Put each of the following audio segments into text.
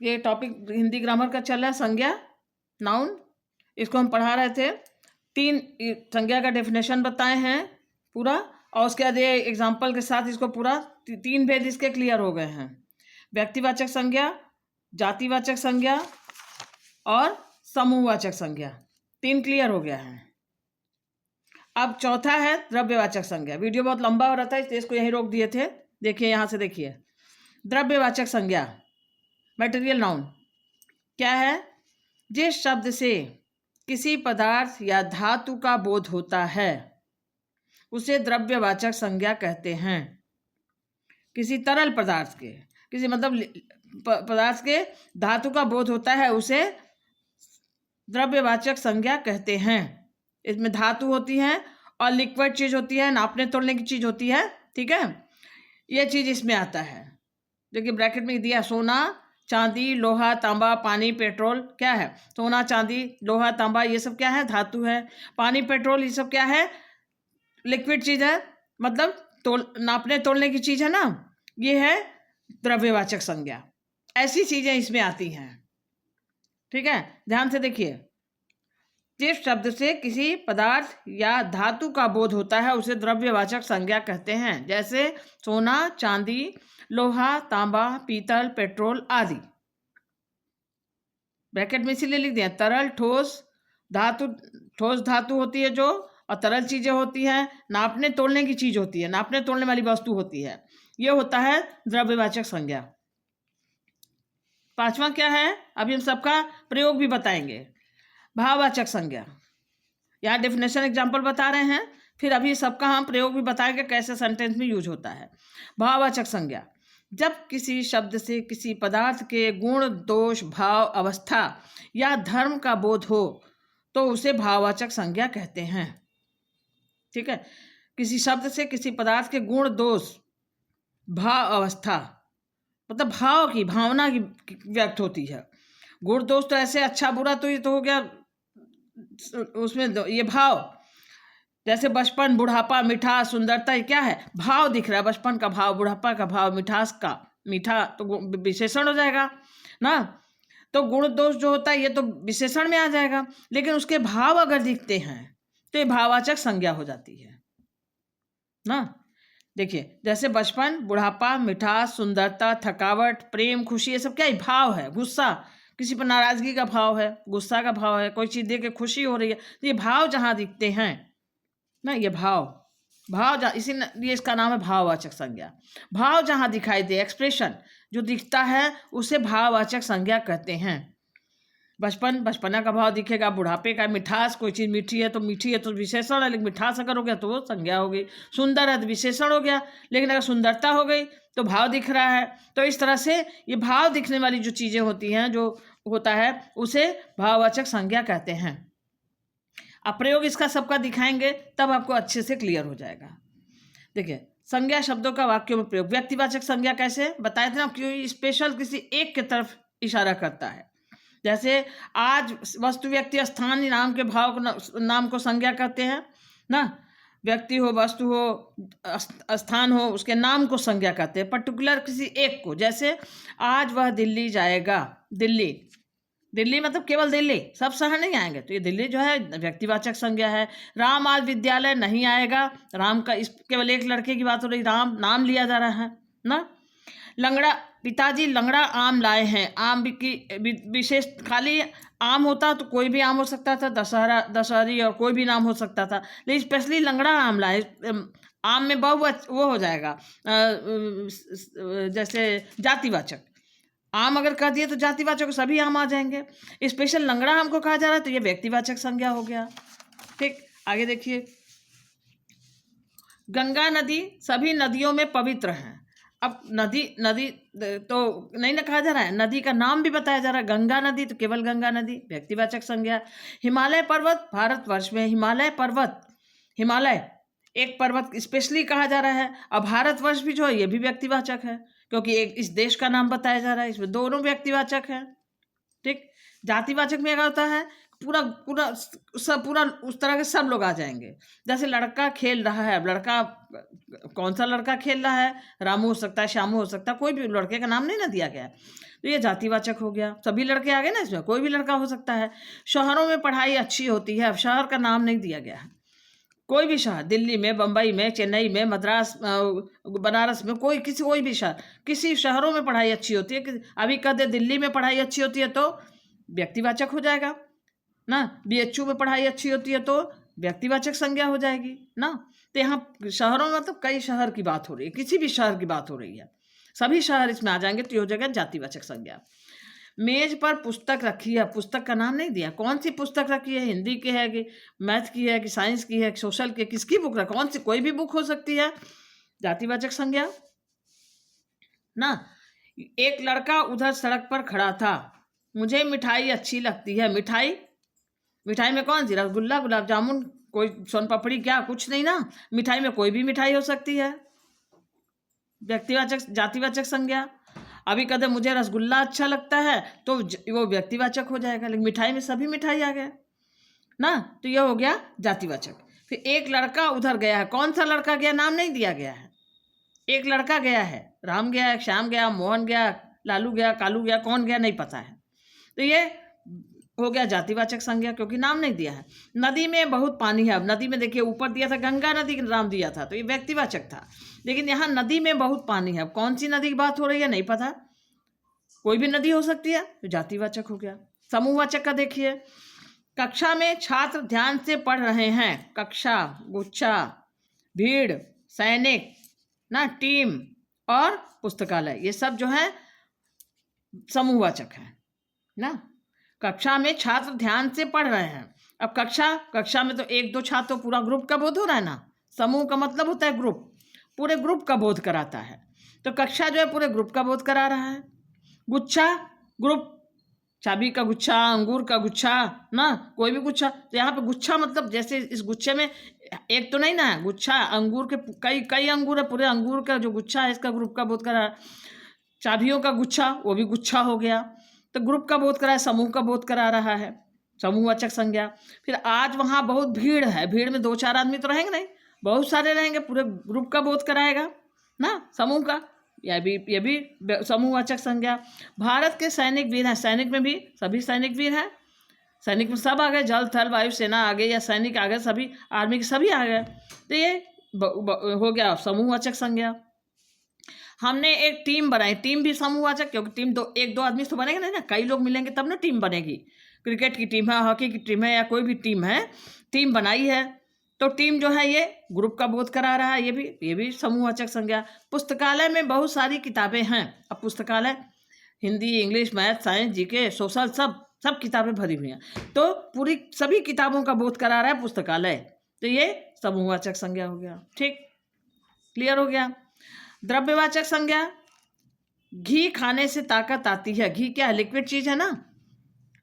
ये topic Hindi grammar का चल रहा है, संज्ञा नाउन। इसको हम पढ़ा रहे थे। 3 संज्ञा का डेफिनेशन बताए हैं पूरा, और उसके बाद ये एग्जाम्पल के साथ इसको पूरा 3 भेद इसके क्लियर हो गए हैं। व्यक्तिवाचक संज्ञा, जातिवाचक संज्ञा और समूहवाचक संज्ञा, 3 क्लियर हो गया है। अब चौथा है द्रव्यवाचक संज्ञा। वीडियो बहुत लंबा हो रहा था इसलिए इसको यहीं रोक दिए थे। देखिए यहाँ से देखिए, द्रव्यवाचक संज्ञा मटेरियल नाउन क्या है? जिस शब्द से किसी पदार्थ या धातु का बोध होता है उसे द्रव्यवाचक संज्ञा कहते हैं। किसी तरल पदार्थ के, किसी मतलब पदार्थ के धातु का बोध होता है उसे द्रव्यवाचक संज्ञा कहते हैं। इसमें धातु होती है और लिक्विड चीज होती है, नापने तोलने की चीज होती है, ठीक है। ये चीज इसमें आता है। देखिए ब्रैकेट में दिया, सोना, चांदी, लोहा, तांबा, पानी, पेट्रोल क्या है? सोना, चांदी, लोहा, तांबा ये सब क्या है? धातु है। पानी, पेट्रोल ये सब क्या है? लिक्विड चीज है, मतलब नापने तोलने की चीज है ना। ये है द्रव्यवाचक संज्ञा। ऐसी चीजें इसमें आती हैं, ठीक है। ध्यान से देखिए, जिस शब्द से किसी पदार्थ या धातु का बोध होता है उसे द्रव्यवाचक संज्ञा कहते हैं। जैसे सोना, चांदी, लोहा, तांबा, पीतल, पेट्रोल आदि। ब्रैकेट में इसीलिए लिख दिया। तरल, ठोस धातु, ठोस धातु होती है जो, और तरल चीजें होती हैं, नापने तोलने की चीज होती है, नापने तोलने वाली वस्तु होती है। ये होता है द्रव्यवाचक संज्ञा। 5वां क्या है? अभी हम सबका प्रयोग भी बताएंगे। भाववाचक संज्ञा। यहाँ डेफिनेशन एग्जाम्पल बता रहे हैं, फिर अभी सबका हम प्रयोग भी बताएंगे कैसे सेंटेंस में यूज होता है। भाववाचक संज्ञा, जब किसी शब्द से किसी पदार्थ के गुण, दोष, भाव, अवस्था या धर्म का बोध हो तो उसे भाववाचक संज्ञा कहते हैं, ठीक है। किसी शब्द से किसी पदार्थ के गुण, दोष, भाव, अवस्था मतलब भाव की, भावना की व्यक्त होती है। गुण दोष तो ऐसे अच्छा बुरा तो ये तो हो गया, उसमें ये भाव, जैसे बचपन, बुढ़ापा, मिठास, सुंदरता, ये क्या है? भाव दिख रहा है। बचपन का भाव, बुढ़ापा का भाव, मिठास का, मीठा तो विशेषण हो जाएगा ना। तो गुण दोष जो होता है ये तो विशेषण में आ जाएगा, लेकिन उसके भाव अगर दिखते हैं तो ये भाववाचक संज्ञा हो जाती है ना। देखिए जैसे बचपन, बुढ़ापा, मिठास, सुंदरता, थकावट, प्रेम, खुशी, ये सब क्या है? भाव है। गुस्सा, किसी पर नाराजगी का भाव है, गुस्सा का भाव है, कोई चीज देख के खुशी हो रही है, तो ये भाव जहां दिखते हैं ना, ये भाव इसीलिए इसका नाम है भाववाचक संज्ञा। भाव जहां दिखाई दे, एक्सप्रेशन जो दिखता है उसे भाववाचक संज्ञा कहते हैं। बचपना का भाव दिखेगा, बुढ़ापे का, मिठास, कोई चीज मीठी है तो विशेषण है, लेकिन मिठास अगर हो गया तो वो संज्ञा हो गई। सुंदर है तो विशेषण हो गया, लेकिन अगर सुंदरता हो गई तो भाव दिख रहा है। तो इस तरह से ये भाव दिखने वाली जो चीजें होती हैं, जो होता है, उसे भाववाचक संज्ञा कहते हैं। अब प्रयोग इसका सबका दिखाएंगे तब आपको अच्छे से क्लियर हो जाएगा। देखिए संज्ञा शब्दों का वाक्यों में प्रयोग। व्यक्तिवाचक संज्ञा कैसे बताए थे ना, क्यों स्पेशल किसी एक की तरफ इशारा करता है। जैसे आज वस्तु, व्यक्ति, स्थान, नाम के भाव को, नाम को संज्ञा कहते हैं ना। व्यक्ति हो, वस्तु हो, स्थान हो, उसके नाम को संज्ञा कहते हैं, पर्टिकुलर किसी एक को। जैसे आज वह दिल्ली जाएगा। दिल्ली मतलब केवल दिल्ली, सब शहर नहीं आएंगे, तो ये दिल्ली जो है व्यक्तिवाचक संज्ञा है। राम आज विद्यालय नहीं आएगा। राम का, इस केवल एक लड़के की बात हो रही, राम नाम लिया जा रहा है ना। लंगड़ा, पिताजी लंगड़ा आम लाए हैं। आम की विशेष, खाली आम होता तो कोई भी आम हो सकता था, दशहरी और कोई भी नाम हो सकता था, लेकिन स्पेशली लंगड़ा आम लाए। आम में बहुवचन वो हो जाएगा, जैसे जातिवाचक। आम अगर कह दिए तो जातिवाचक सभी आम आ जाएंगे। स्पेशल लंगड़ा आम को कहा जा रहा है तो ये व्यक्तिवाचक संज्ञा हो गया, ठीक। आगे देखिए, गंगा नदी सभी नदियों में पवित्र है। अब नदी तो नहीं ना कहा जा रहा है, नदी का नाम भी बताया जा रहा है, गंगा नदी, तो केवल गंगा नदी व्यक्तिवाचक संज्ञा। हिमालय पर्वत भारतवर्ष में, हिमालय एक पर्वत स्पेशली कहा जा रहा है। अब भारतवर्ष भी जो है ये भी व्यक्तिवाचक है, क्योंकि एक इस देश का नाम बताया जा रहा है, इसमें दोनों व्यक्तिवाचक है, ठीक। जातिवाचक में क्या होता है? पूरा पूरा सब पूरा उस तरह के सब लोग आ जाएंगे। जैसे लड़का खेल रहा है, अब लड़का कौन सा लड़का खेल रहा है, रामू हो सकता है, श्यामू हो सकता है, कोई भी लड़के का नाम नहीं ना दिया गया है, तो ये जातिवाचक हो गया। सभी लड़के आ गए ना इसमें, कोई भी लड़का हो सकता है। शहरों में पढ़ाई अच्छी होती है, अब शहर का नाम नहीं दिया गया है। कोई भी शहर, दिल्ली में, बम्बई में, चेन्नई में, मद्रास, बनारस में, कोई भी शहर, किसी शहरों में पढ़ाई अच्छी होती है। अभी कह दे दिल्ली में पढ़ाई अच्छी होती है तो व्यक्तिवाचक हो जाएगा ना, बीएचयू में पढ़ाई अच्छी होती है तो व्यक्तिवाचक संज्ञा हो जाएगी ना। तो यहाँ शहरों में मतलब कई शहर की बात हो रही है, किसी भी शहर की बात हो रही है, सभी शहर इसमें आ जाएंगे तो ये हो जाएगा जातिवाचक संज्ञा। मेज पर पुस्तक रखी है, पुस्तक का नाम नहीं दिया, कौन सी पुस्तक रखी है, हिंदी की है कि मैथ की है कि साइंस की है कि सोशल की, किसकी बुक रखी, कौन सी, कोई भी बुक हो सकती है, जातिवाचक संज्ञा ना। एक लड़का उधर सड़क पर खड़ा था, मुझे मिठाई अच्छी लगती है, मिठाई में कौन सी, रसगुल्ला, गुलाब जामुन, कोई सोन पापड़ी, क्या, कुछ नहीं ना, मिठाई में कोई भी मिठाई हो सकती है, व्यक्तिवाचक जातिवाचक संज्ञा। अभी कहते मुझे रसगुल्ला अच्छा लगता है तो वो व्यक्तिवाचक हो जाएगा, लेकिन मिठाई में सभी मिठाई आ गए ना, तो ये हो गया जातिवाचक। फिर एक लड़का उधर गया है, कौन सा लड़का गया, नाम नहीं दिया गया है, एक लड़का गया है, राम गया, श्याम गया, मोहन गया, लालू गया, कालू गया, कौन गया नहीं पता है, तो ये हो गया जातिवाचक संज्ञा क्योंकि नाम नहीं दिया है। नदी में बहुत पानी है, अब नदी में देखिए ऊपर दिया था गंगा नदी का नाम दिया था तो ये व्यक्तिवाचक था, लेकिन यहाँ नदी में बहुत पानी है, अब कौन सी नदी की बात हो रही है नहीं पता, कोई भी नदी हो सकती है तो जातिवाचक हो गया। समूहवाचक का देखिए, कक्षा में छात्र ध्यान से पढ़ रहे हैं, कक्षा, गुच्छा, भीड़, सैनिक ना, टीम और पुस्तकालय, ये सब जो है समूहवाचक है ना। कक्षा में छात्र ध्यान से पढ़ रहे हैं, अब कक्षा में तो एक दो छात्र, तो पूरा ग्रुप का बोध हो रहा है ना, समूह का मतलब होता है ग्रुप, पूरे ग्रुप का बोध कराता है, तो कक्षा जो है पूरे ग्रुप का बोध करा रहा है। गुच्छा, ग्रुप, चाबी का गुच्छा, अंगूर का गुच्छा ना, कोई भी गुच्छा, तो यहाँ पे गुच्छा मतलब जैसे इस गुच्छे में एक तो नहीं ना है, गुच्छा अंगूर के कई अंगूर है, पूरे अंगूर का जो गुच्छा है इसका ग्रुप का बोध करा। चाबियों का गुच्छा, वो भी गुच्छा हो गया, तो ग्रुप का बोध करा है, समूह का बोध करा रहा है, समूहवाचक संज्ञा। फिर आज वहाँ बहुत भीड़ है, भीड़ में दो चार आदमी तो रहेंगे नहीं, बहुत सारे रहेंगे, पूरे ग्रुप का बोध कराएगा ना, समूह का, ये भी समूहवाचक संज्ञा। भारत के सैनिक वीर हैं, सैनिक में भी सभी सैनिक वीर हैं, सैनिक में सब आ गए, जल थल वायु सेना आ गए, या सैनिक आ गए, सभी आर्मी के सभी आ गए, तो ये हो गया समूहवाचक संज्ञा। हमने एक टीम बनाई, टीम भी समूहवाचक, क्योंकि टीम एक दो आदमी तो बनेंगे नहीं ना, कई लोग मिलेंगे तब ना टीम बनेगी। क्रिकेट की टीम है, हॉकी की टीम है, या कोई भी टीम है, टीम बनाई है तो टीम जो है ये ग्रुप का बोध करा रहा है, ये भी समूहवाचक संज्ञा। पुस्तकालय में बहुत सारी किताबें हैं, अब पुस्तकालय Hindi, English, math, science, GK, social, सब किताबें भरी हुई हैं, तो पूरी सभी किताबों का बोध करा रहा है पुस्तकालय, तो ये समूहवाचक संज्ञा हो गया। ठीक, क्लियर हो गया। द्रव्यवाचक संज्ञा, घी खाने से ताकत आती है, घी क्या है, लिक्विड चीज है ना,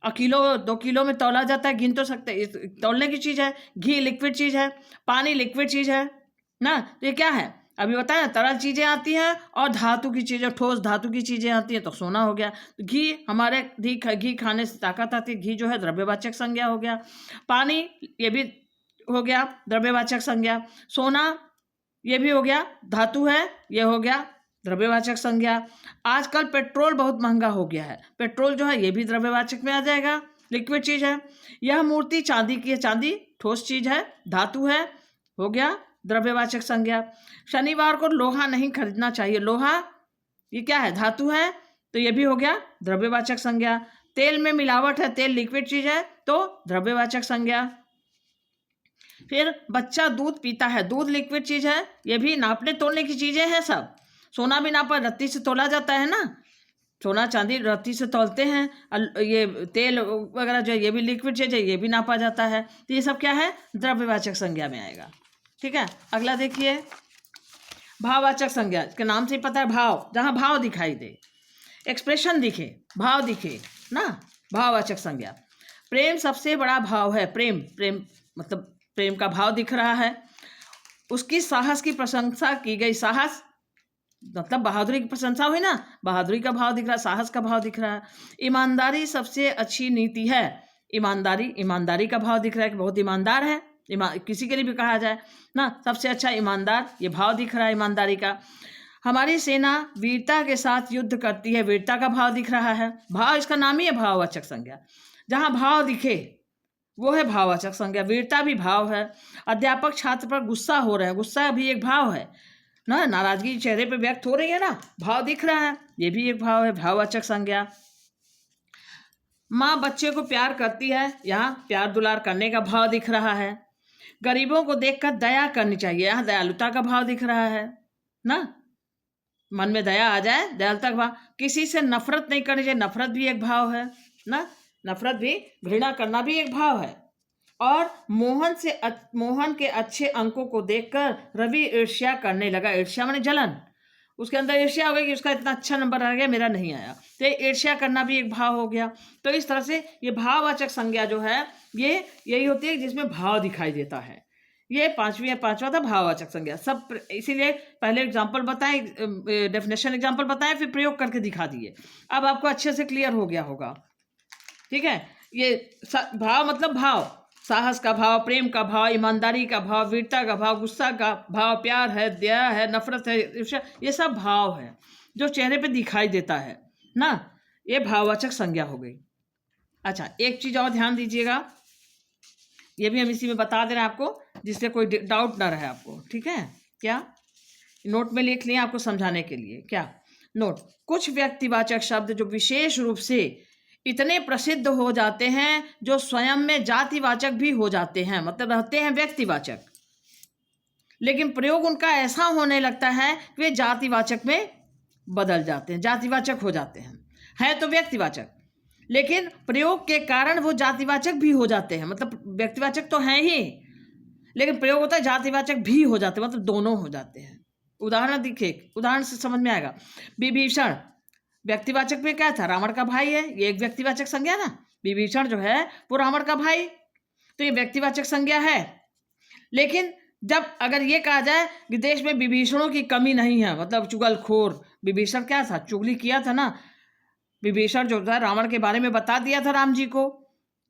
और किलो 2 किलो में तौला जाता है, गिन तो सकते, तौलने की चीज है, घी लिक्विड चीज है, पानी लिक्विड चीज है ना, तो ये क्या है, अभी बताया तरल चीजें आती हैं और धातु की चीजें, ठोस धातु की चीजें आती हैं, तो सोना हो गया। तो घी हमारे घी खाने से ताकत आती है, घी जो है द्रव्यवाचक संज्ञा हो गया। पानी ये भी हो गया द्रव्यवाचक संज्ञा। सोना ये भी हो गया, धातु है, ये हो गया द्रव्यवाचक संज्ञा। आजकल पेट्रोल बहुत महंगा हो गया है, पेट्रोल जो है ये भी द्रव्यवाचक में आ जाएगा, लिक्विड चीज है। यह मूर्ति चांदी की है, चांदी ठोस चीज है, धातु है, हो गया द्रव्यवाचक संज्ञा। शनिवार को लोहा नहीं खरीदना चाहिए, लोहा ये क्या है, धातु है, तो ये भी हो गया द्रव्यवाचक संज्ञा। तेल में मिलावट है, तेल लिक्विड चीज है, तो द्रव्यवाचक संज्ञा। फिर बच्चा दूध पीता है, दूध लिक्विड चीज है, ये भी नापने तोलने की चीजें हैं सब। सोना भी नापा, रत्ती से तोला जाता है ना, सोना चांदी रत्ती से तौलते हैं, ये तेल वगैरह जो है ये भी लिक्विड चीज है, ये भी नापा जाता है, तो ये सब क्या है द्रव्यवाचक संज्ञा में आएगा। ठीक है, अगला देखिए भाववाचक संज्ञा, के नाम से ही पता है, भाव, जहाँ भाव दिखाई दे, एक्सप्रेशन दिखे, भाव दिखे ना, भाववाचक संज्ञा। प्रेम सबसे बड़ा भाव है, प्रेम मतलब प्रेम का भाव दिख रहा है। उसकी साहस की प्रशंसा की गई, साहस मतलब बहादुरी की प्रशंसा हुई ना, बहादुरी का भाव दिख रहा है, साहस का भाव दिख रहा है। ईमानदारी सबसे अच्छी नीति है, ईमानदारी, ईमानदारी का भाव दिख रहा है कि बहुत ईमानदार है, किसी के लिए भी कहा जाए ना, सबसे अच्छा ईमानदार, ये भाव दिख रहा है ईमानदारी का। हमारी सेना वीरता के साथ युद्ध करती है, वीरता का भाव दिख रहा है। भाव, इसका नाम ही है भाववाचक संज्ञा। जहाँ भाव दिखे वो है भाववाचक संज्ञा। वीरता भी भाव है। अध्यापक छात्र पर गुस्सा हो रहे हैं, गुस्सा भी एक भाव है ना, नाराजगी चेहरे पे व्यक्त हो रही है ना, भाव दिख रहा है, ये भी एक भाव है, भाववाचक संज्ञा। माँ बच्चे को प्यार करती है, यहाँ प्यार दुलार करने का भाव दिख रहा है। गरीबों को देखकर दया करनी चाहिए, यहाँ दयालुता का भाव दिख रहा है ना, मन में दया आ जाए, दयालुता का भाव। किसी से नफरत नहीं करनी चाहिए, नफरत भी एक भाव है ना, नफरत भी, घृणा करना भी एक भाव है। और मोहन के अच्छे अंकों को देखकर रवि ईर्ष्या करने लगा। ईर्ष्या माने जलन, उसके अंदर ईर्ष्या हो गई कि उसका इतना अच्छा नंबर आ गया, मेरा नहीं आया, तो ईर्ष्या करना भी एक भाव हो गया। तो इस तरह से ये भाववाचक संज्ञा जो है ये यही होती है जिसमें भाव दिखाई देता है। ये पांचवा था भाववाचक संज्ञा। सब इसीलिए पहले एग्जाम्पल बताएं, डेफिनेशन एग्जाम्पल बताएं, फिर प्रयोग करके दिखा दिए। अब आपको अच्छे से क्लियर हो गया होगा, ठीक है। ये भाव मतलब भाव, साहस का भाव, प्रेम का भाव, ईमानदारी का भाव, वीरता का भाव, गुस्सा का भाव, प्यार है, दया है, नफरत है, ये सब भाव है जो चेहरे पे दिखाई देता है ना, ये भाववाचक संज्ञा हो गई। अच्छा, एक चीज और ध्यान दीजिएगा, ये भी हम इसी में बता दे रहे हैं आपको, जिससे कोई डाउट ना रहे आपको, ठीक है। क्या नोट में लिख लिए आपको समझाने के लिए? क्या नोट, कुछ व्यक्तिवाचक शब्द जो विशेष रूप से इतने प्रसिद्ध हो जाते हैं जो स्वयं में जातिवाचक भी हो जाते हैं, मतलब रहते हैं व्यक्तिवाचक, लेकिन प्रयोग उनका ऐसा होने लगता है कि वे जातिवाचक में बदल जाते हैं, जातिवाचक हो जाते हैं। है तो व्यक्तिवाचक, लेकिन प्रयोग के कारण वो जातिवाचक भी हो जाते हैं, मतलब व्यक्तिवाचक तो हैं ही, लेकिन प्रयोग होता है जातिवाचक भी हो जाते हैं, मतलब दोनों हो जाते हैं। उदाहरण देखिए, उदाहरण से समझ में आएगा। विभीषण व्यक्तिवाचक में क्या था? रावण का भाई है, ये एक व्यक्तिवाचक संज्ञा ना। विभीषण जो है वो रावण का भाई, तो ये व्यक्तिवाचक संज्ञा है। लेकिन जब अगर ये कहा जाए कि देश में विभीषणों की कमी नहीं है, मतलब चुगलखोर, विभीषण क्या था? चुगली किया था ना। विभीषण जो था रावण के बारे में बता दिया था राम जी को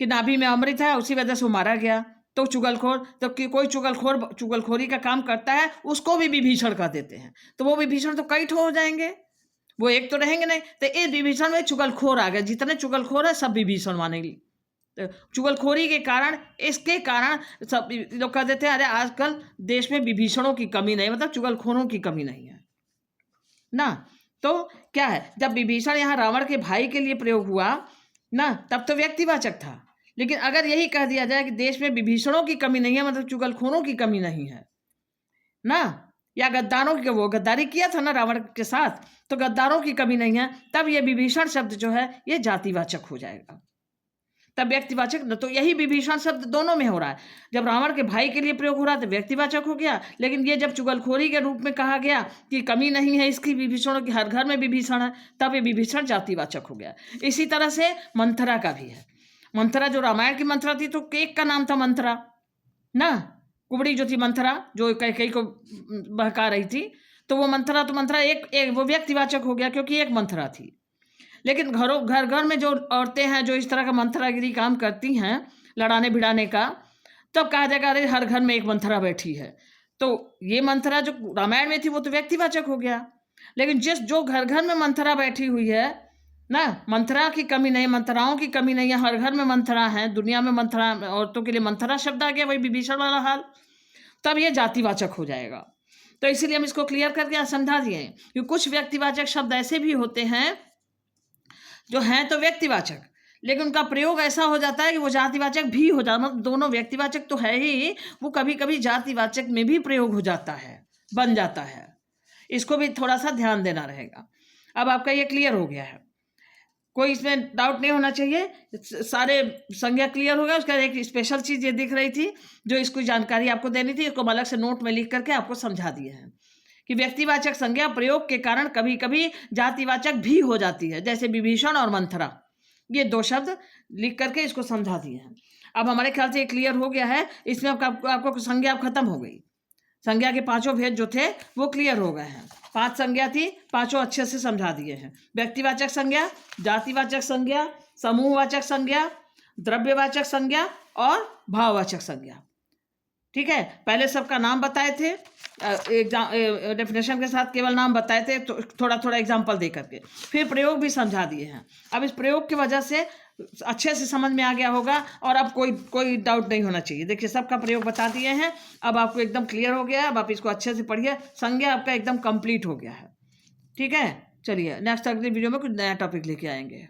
कि नाभि में अमृत है, उसी वजह से वो मारा गया। तो चुगलखोर, तो कोई चुगलखोरी का काम करता है उसको भी विभीषण कह देते हैं, तो वो विभीषण तो कई ठो हो जाएंगे, वो एक तो रहेंगे नहीं। तो इस विभीषण में चुगलखोर आ गए, जितने चुगलखोर है सब विभीषण मानेंगे। तो चुगलखोरी के कारण, इसके कारण सब लोग कह देते हैं अरे आजकल देश में विभीषणों की कमी नहीं, मतलब चुगलखोरों की कमी नहीं है ना। तो क्या है, जब विभीषण यहाँ रावण के भाई के लिए प्रयोग हुआ ना, तब तो व्यक्तिवाचक था। लेकिन अगर यही कह दिया जाए कि देश में विभीषणों की कमी नहीं है, मतलब चुगलखोरों की कमी नहीं है ना, या गद्दारों की, वो गद्दारी किया था ना रावण के साथ, तो गद्दारों की कमी नहीं है, तब ये विभीषण शब्द जो है ये जातिवाचक हो जाएगा, तब व्यक्तिवाचक न। तो यही विभीषण शब्द दोनों में हो रहा है। जब रावण के भाई के लिए प्रयोग हो रहा है तो व्यक्तिवाचक हो गया, लेकिन ये जब चुगलखोरी के रूप में कहा गया कि कमी नहीं है इसकी, विभीषणों की हर घर में विभीषण है, तब ये विभीषण जातिवाचक हो गया। इसी तरह से मंथरा का भी है। मंथरा जो रामायण की मंथरा थी, तो केक का नाम था मंथरा ना, कुबड़ी जो थी मंथरा, जो कैकेयी को बहका रही थी, तो वो मंथरा, तो मंथरा एक वो व्यक्तिवाचक हो गया क्योंकि एक मंथरा थी। लेकिन घर घर में जो औरतें हैं जो इस तरह का मंथरागिरी काम करती हैं, लड़ाने भिड़ाने का, तब कहा जाएगा अरे हर घर में एक मंथरा बैठी है। तो ये मंथरा जो रामायण में थी वो तो व्यक्तिवाचक हो गया। लेकिन जो घर घर में मंथरा बैठी हुई है ना, मंथरा की कमी नहीं, मंथराओं की कमी नहीं है, हर घर में मंथरा है, दुनिया में मंथरा, औरतों के लिए मंथरा शब्द आ गया, वही विभीषण वाला हाल, तब ये जातिवाचक हो जाएगा। तो इसीलिए हम इसको क्लियर करके समझा दिए कि कुछ व्यक्तिवाचक शब्द ऐसे भी होते हैं जो हैं तो व्यक्तिवाचक, लेकिन उनका प्रयोग ऐसा हो जाता है कि वो जातिवाचक भी हो जाता है, मतलब दोनों व्यक्तिवाचक तो है ही, वो कभी कभी जातिवाचक में भी प्रयोग हो जाता है, बन जाता है। इसको भी थोड़ा सा ध्यान देना रहेगा। अब आपका ये क्लियर हो गया है, कोई इसमें डाउट नहीं होना चाहिए, सारे संज्ञा क्लियर हो गया। उसका एक स्पेशल चीज़ ये दिख रही थी जो इसको जानकारी आपको देनी थी, इसको अलग से नोट में लिख करके आपको समझा दिए हैं कि व्यक्तिवाचक संज्ञा प्रयोग के कारण कभी कभी जातिवाचक भी हो जाती है, जैसे विभीषण और मंथरा, ये दो शब्द लिख करके इसको समझा दिए हैं। अब हमारे ख्याल से ये क्लियर हो गया है। इसमें आपको संज्ञा खत्म हो गई, संज्ञा के पांचों भेद जो थे वो क्लियर हो गए हैं। 5 संज्ञा थी, पांचों अच्छे से समझा दिए हैं। व्यक्तिवाचक संज्ञा, जातिवाचक संज्ञा, समूहवाचक संज्ञा द्रव्यवाचक संज्ञा और भाववाचक संज्ञा। ठीक है, पहले सबका नाम बताए थे, डेफिनेशन के साथ केवल नाम बताए थे, तो थोड़ा थोड़ा एग्जाम्पल दे करके फिर प्रयोग भी समझा दिए हैं। अब इस प्रयोग की वजह से अच्छे से समझ में आ गया होगा और अब कोई डाउट नहीं होना चाहिए। देखिए सबका प्रयोग बता दिए हैं, अब आपको एकदम क्लियर हो गया है। अब आप इसको अच्छे से पढ़िए, संज्ञा आपका एकदम कंप्लीट हो गया है। ठीक है, चलिए नेक्स्ट अगली वीडियो में कुछ नया टॉपिक लेके आएंगे।